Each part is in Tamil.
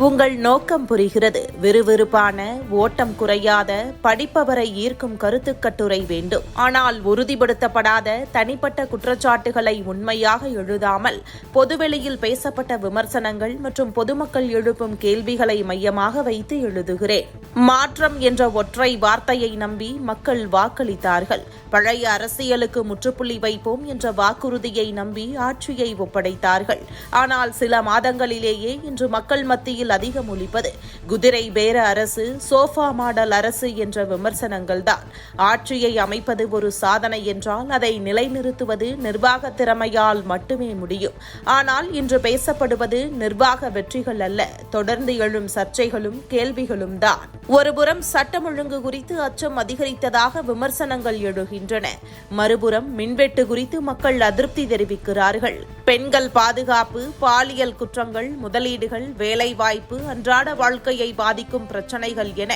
உங்கள் நோக்கம் புரிகிறது. விறுவிறுப்பான, ஓட்டம் குறையாத, படிப்பவரை ஈர்க்கும் கருத்துக் கட்டுரை வேண்டும். ஆனால் உறுதிப்படுத்தப்படாத தனிப்பட்ட குற்றச்சாட்டுகளை உண்மையாக எழுதாமல் பொதுவெளியில் பேசப்பட்ட விமர்சனங்கள் மற்றும் பொதுமக்கள் எழுப்பும் கேள்விகளை மையமாக வைத்து எழுதுகிறேன். மாற்றம் என்ற ஒற்றை வார்த்தையை நம்பி மக்கள் வாக்களித்தார்கள். பழைய அரசியலுக்கு முற்றுப்புள்ளி வைப்போம் என்ற வாக்குறுதியை நம்பி ஆட்சியை ஒப்படைத்தார்கள். ஆனால் சில மாதங்களிலேயே இன்று மக்கள் மத்தியில் அதிகம் ஒலிப்பது குதிரை பேர அரசு, சோஃபா மாடல் அரசு என்ற விமர்சனங்கள் தான். ஆட்சியை அமைப்பது ஒரு சாதனை என்றால் அதை நிலைநிறுத்துவது நிர்வாக திறமையால் மட்டுமே முடியும். ஆனால் இன்று பேசப்படுவது நிர்வாக வெற்றிகள் அல்ல, தொடர்ந்து எழும் சர்ச்சைகளும் கேள்விகளும் தான். ஒருபுறம் சட்டம் ஒழுங்கு குறித்து அச்சம் அதிகரித்ததாக விமர்சனங்கள் எழுகின்றன. மறுபுறம் மின்வெட்டு குறித்து மக்கள் அதிருப்தி தெரிவிக்கிறார்கள். பெண்கள் பாதுகாப்பு, பாலியல் குற்றங்கள், முதலீடுகள், வேலைவாய்ப்பு, அன்றாட வாழ்க்கையை பாதிக்கும் பிரச்சினைகள் என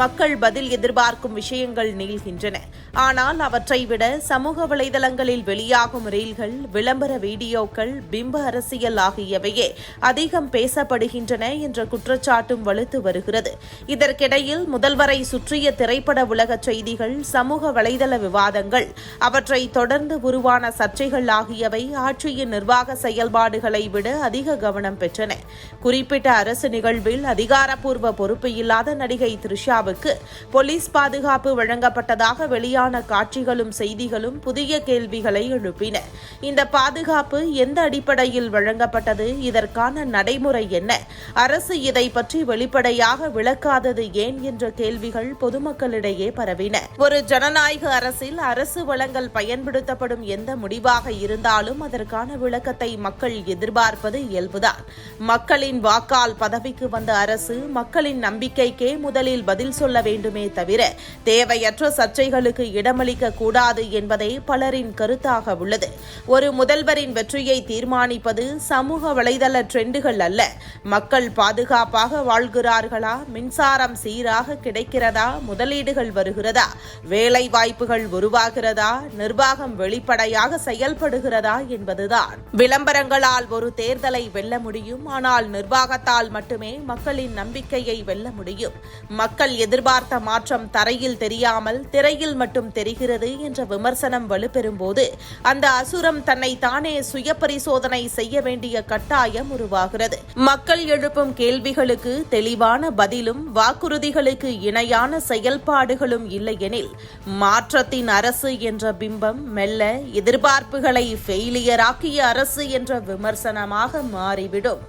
மக்கள் பதில் எதிர்பார்க்கும் விஷயங்கள் நீள்கின்றன. ஆனால் அவற்றை விட சமூக வலைதளங்களில் வெளியாகும் ரீல்கள், விளம்பர வீடியோக்கள், பிம்ப அரசியல் ஆகியவையே அதிகம் பேசப்படுகின்றன என்ற குற்றச்சாட்டும் வலுத்து வருகிறது. இதற்கிடையில் முதல்வரை சுற்றிய திரைப்பட உலக செய்திகள், சமூக வலைதள விவாதங்கள், அவற்றை தொடர்ந்து உருவான சர்ச்சைகள் ஆகியவை ஆட்சியின் நிர்வாக செயல்பாடுகளை விட அதிக கவனம் பெற்றன. குறிப்பிட்ட அரசு நிகழ்வில் அதிகாரப்பூர்வ பொறுப்பு இல்லாத நடிகை த்ரிஷாவுக்கு போலீஸ் பாதுகாப்பு வழங்கப்பட்டதாக வெளியான காட்சிகளும் செய்திகளும் புதிய கேள்விகளை எழுப்பின. இந்த பாதுகாப்பு எந்த அடிப்படையில் வழங்கப்பட்டது? இதற்கான நடைமுறை என்ன? அரசு இதை பற்றி வெளிப்படையாக விளக்காதது ஏன் என்ற கேள்விகள் பொதுமக்களிடையே பரவின. ஒரு ஜனநாயக அரசில் அரசு வளங்கள் பயன்படுத்தப்படும் எந்த முடிவாக இருந்தாலும் அதற்கான விளக்கத்தை மக்கள் எதிர்பார்ப்பது இயல்புதான். மக்களின் வாக்கால் பதவிக்கு வந்த அரசு மக்களின் நம்பிக்கைக்கே முதலில் பதில் சொல்ல வேண்டுமே தவிர தேவையற்ற சர்ச்சைகளுக்கு இடமளிக்க கூடாது என்பதே பலரின் கருத்தாக உள்ளது. ஒரு முதல்வரின் வெற்றியை தீர்மானிப்பது சமூக வலைதள ட்ரெண்டுகள் அல்ல. மக்கள் பாதுகாப்பாக வாழ்கிறார்களா? மின்சாரம் சீராக கிடைக்கிறதா? முதலீடுகள் வருகிறதா? வேலை வாய்ப்புகள் உருவாகிறதா? நிர்வாகம் வெளிப்படையாக செயல்படுகிறதா என்பதுதான். விளம்பரங்களால் ஒரு தேர்தலை வெல்ல முடியும், ஆனால் நிர்வாகத்தால் மட்டுமே மக்களின் நம்பிக்கையை வெல்ல முடியும். மக்கள் எதிர்பார்த்த மாற்றம் தரையில் தெரியாமல் திரையில் மட்டும் தெரிகிறது என்ற விமர்சனம் வலுப்பெறும்போது அந்த அசுரம் தன்னை தானே சுய பரிசோதனை செய்ய வேண்டிய கட்டாயம் உருவாகிறது. மக்கள் எழுப்பும் கேள்விகளுக்கு தெளிவான பதிலும் வாக்குறுதிகளுக்கு இணையான செயல்பாடுகளும் இல்லையெனில் மாற்றத்தின் அரசு என்ற பிம்பம் மெல்ல எதிர்பார்ப்புகளை ஃபெயிலியராக்கிய அரசு என்ற விமர்சனமாக மாறிவிடும்.